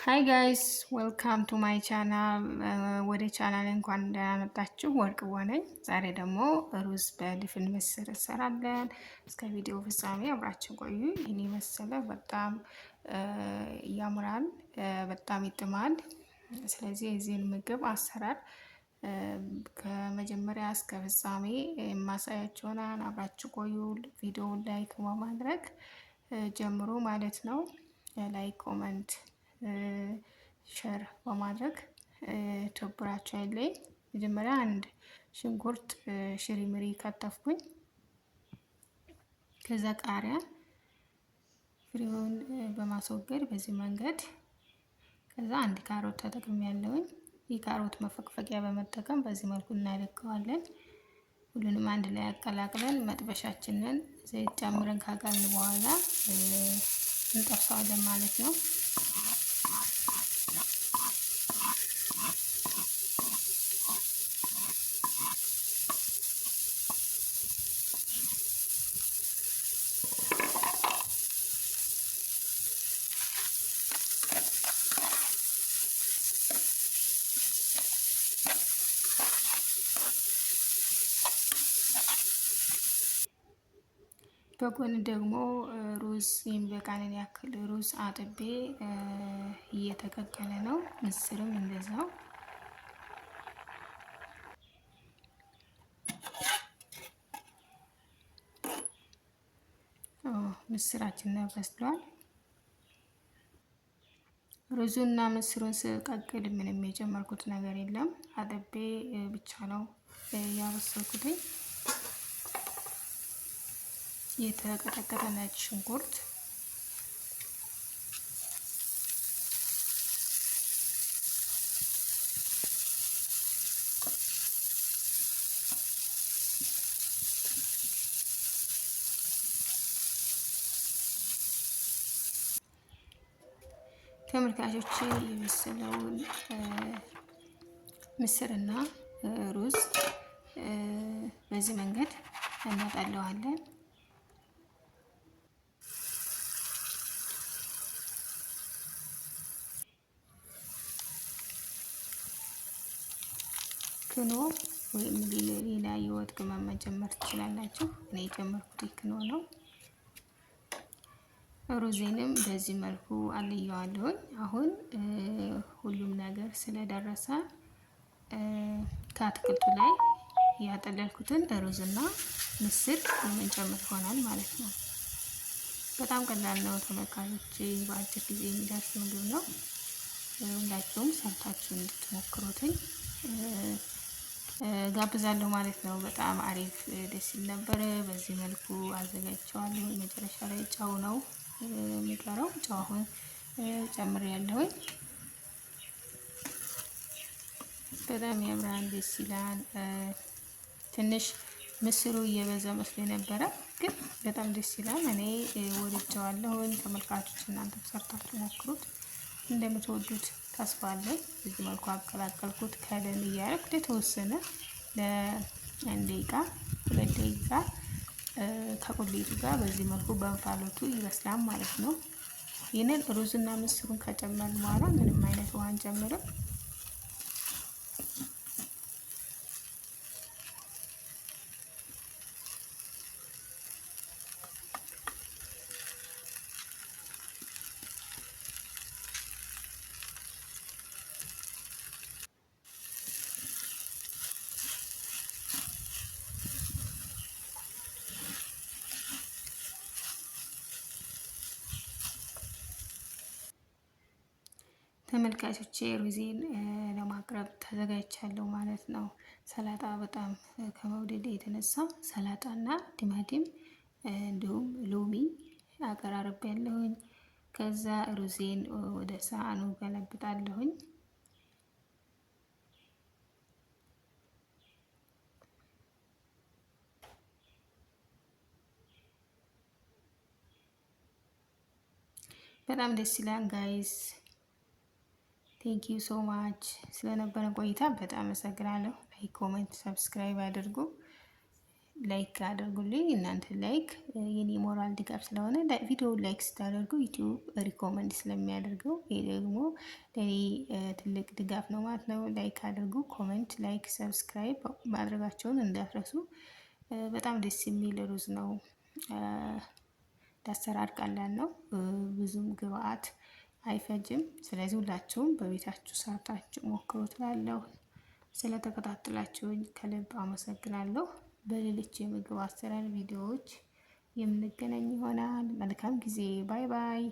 ሃይ ጋይስ ዌልካም ቱ ማይ ቻናል። ወደ ቻናል እንኳን ደህና መጣችሁ። ወርቅዋ ነኝ። ዛሬ ደግሞ ሩዝ በድፍን ምስር እንሰራለን። እስከ ቪዲዮ ፍጻሜ አብራችን ቆዩ። ይህን የመሰለ በጣም ያምራል፣ በጣም ይጥማል። ስለዚህ የዚህን ምግብ አሰራር ከመጀመሪያ እስከ ፍጻሜ የማሳያችሁ ይሆናል። አብራችሁ ቆዩ። ቪዲዮውን ላይክ በማድረግ ጀምሮ ማለት ነው። ላይክ ኮመንት ሸር በማድረግ ተብራችሁ አይለይ። መጀመሪያ አንድ ሽንኩርት ሽሪምሪ ከተፍኩኝ። ከዛ ቃሪያ ፍሬውን በማስወገድ በዚህ መንገድ። ከዛ አንድ ካሮት ተጠቅሜያለሁኝ። የካሮት መፈቅፈቂያ በመጠቀም በዚህ መልኩ እናደርገዋለን። ሁሉንም አንድ ላይ አቀላቅለን መጥበሻችንን ዘይት ጨምረን ካጋልን በኋላ እንጠብሰዋለን ማለት ነው። በጎን ደግሞ ሩዝ የሚበቃንን ያክል ሩዝ አጥቤ እየተቀቀለ ነው። ምስርም እንደዛው። ምስራችን በስሏል። ሩዙና ምስሩን ስቀቅል ምንም የጨመርኩት ነገር የለም። አጥቤ ብቻ ነው ያበሰልኩት። የተቀጠቀጠ ነጭ ሽንኩርት፣ ተመልካቾች የበሰለውን ምስርና ሩዝ በዚህ መንገድ እናጠለዋለን። ክኖ ወይም ሌላ የወጥ ቅመም መጨመር ትችላላችሁ። እኔ የጨመርኩት ክኖ ነው። ሩዜንም በዚህ መልኩ አልየዋለሁኝ። አሁን ሁሉም ነገር ስለደረሰ ከአትክልቱ ላይ ያጠለልኩትን ሩዝና ምስር የምንጨምር ይሆናል ማለት ነው። በጣም ቀላል ነው ተመልካቾች፣ በአጭር ጊዜ የሚደርስ ምግብ ነው። ሁላችሁም ሰርታችሁ እንድትሞክሩትኝ ጋብዛለሁ ማለት ነው። በጣም አሪፍ ደስ ይል ነበረ። በዚህ መልኩ አዘጋጅቼዋለሁ። መጨረሻ ላይ ጨው ነው የሚቀረው። ጨው አሁን ጨምሬያለሁኝ። በጣም ያምራል፣ ደስ ይላል። ትንሽ ምስሩ እየበዛ መስሎ ነበረ፣ ግን በጣም ደስ ይላል። እኔ ወድጀዋለሁኝ። ተመልካቾች እናንተ ሰርታችሁ ሞክሩት፣ እንደምትወዱት ተስፋ አለኝ። በዚህ መልኩ አቀላቀልኩት። ከደን እያደረኩት የተወሰነ ለአንድ ደቂቃ 2 ደቂቃ ከቁሌቱ ጋር በዚህ መልኩ በእንፋሎቱ ይበስላል ማለት ነው። ይህንን ሩዝና ምስሩን ከጨመርን በኋላ ምንም አይነት ውሃ አንጨምርም። ተመልካቾቼ ሩዜን ለማቅረብ ተዘጋጅቻለሁ ማለት ነው። ሰላጣ በጣም ከመውደድ የተነሳ ሰላጣና ቲማቲም እንዲሁም ሎሚ አቀራረብ ያለሁኝ። ከዛ ሩዜን ወደ ሳህኑ ገለብጣለሁኝ። በጣም ደስ ይላል ጋይስ። ቴንክ ዩ ሶ ማች ስለነበረ ቆይታ በጣም አመሰግናለሁ። ላይክ፣ ኮሜንት፣ ሰብስክራይብ አድርጉ። ላይክ አድርጉልኝ። እናንተ ላይክ የኔ ሞራል ድጋፍ ስለሆነ ቪዲዮ ላይክ ስታደርጉ ዩቲዩብ ሪኮመንድ ስለሚያደርገው ይሄ ደግሞ ለኔ ትልቅ ድጋፍ ነው ማለት ነው። ላይክ አድርጉ፣ ኮሜንት፣ ላይክ፣ ሰብስክራይብ ማድረጋቸውን እንዳትረሱ። በጣም ደስ የሚል ሩዝ ነው። ለአሰራር ቀላል ነው። ብዙም ግብአት አይፈጅም። ስለዚህ ሁላችሁም በቤታችሁ ሰርታችሁ ሞክሩ ትላለሁ። ስለተከታተላችሁኝ ከልብ አመሰግናለሁ። በሌሎች የምግብ አሰራር ቪዲዮዎች የምንገናኝ ይሆናል። መልካም ጊዜ። ባይ ባይ።